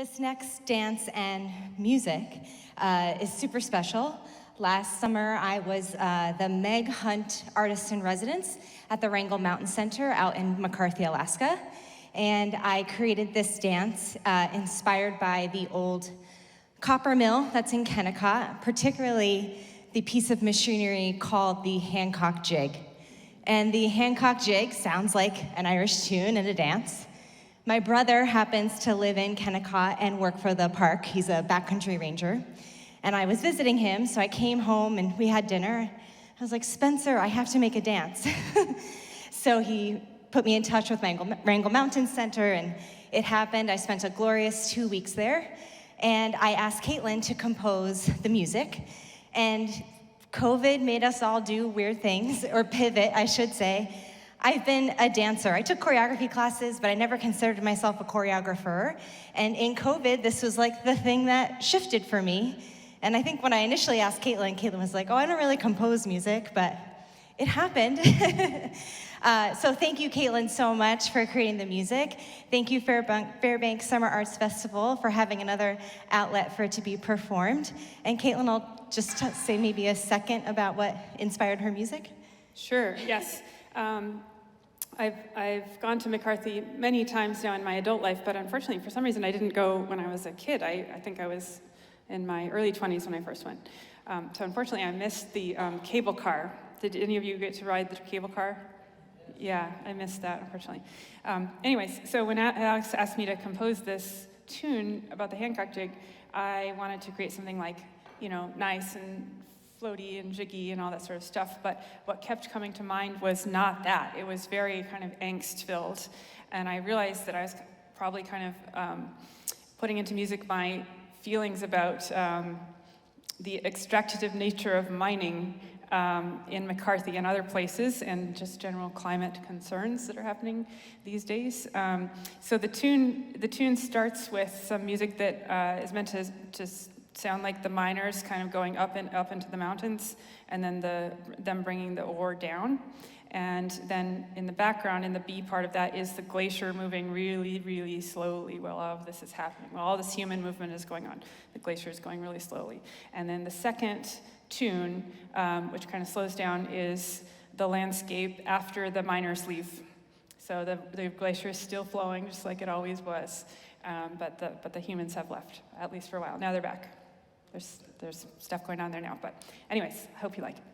This next dance and music is super special. Last summer, I was the Meg Hunt Artist-in-Residence at the Wrangell Mountain Center out in McCarthy, Alaska. And I created this dance inspired by the old copper mill that's in Kennecott, particularly the piece of machinery called the Hancock Jig. And the Hancock Jig sounds like an Irish tune and a dance. My brother happens to live in Kennecott and work for the park. He's a backcountry ranger. And I was visiting him, so I came home and we had dinner. I was like, Spencer, I have to make a dance. So he put me in touch with Wrangell Mountain Center, and it happened. I spent a glorious 2 weeks there, and I asked Caitlin to compose the music. And COVID made us all do weird things, or pivot, I should say. I've been a dancer. I took choreography classes, but I never considered myself a choreographer. And in COVID, this was like the thing that shifted for me. And I think when I initially asked Caitlin, Caitlin was like, oh, I don't really compose music, but it happened. So thank you, Caitlin, so much for creating the music. Thank you, Fairbanks Summer Arts Festival, for having another outlet for it to be performed. And Caitlin, I'll just say maybe a second about what inspired her music. Sure, yes. I've gone to McCarthy many times now in my adult life, but unfortunately, for some reason, I didn't go when I was a kid. I think I was in my early 20s when I first went. So unfortunately, I missed the cable car. Did any of you get to ride the cable car? Yeah, I missed that, unfortunately. Anyways, so when Alex asked me to compose this tune about the Hancock Jig, I wanted to create something like, nice and floaty and jiggy and all that sort of stuff, but what kept coming to mind was not that. It was very kind of angst-filled, and I realized that I was probably kind of putting into music my feelings about the extractive nature of mining in McCarthy and other places, and just general climate concerns that are happening these days. So the tune starts with some music that is meant to sound like the miners kind of going up into the mountains, and then them bringing the ore down. And then in the background, in the B part of that, is the glacier moving really, really slowly while all of this is happening. While all this human movement is going on, the glacier is going really slowly. And then the second tune, which kind of slows down, is the landscape after the miners leave. So the glacier is still flowing just like it always was, but the humans have left, at least for a while. Now they're back. There's stuff going on there now, but anyways, I hope you like it.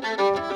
Thank you.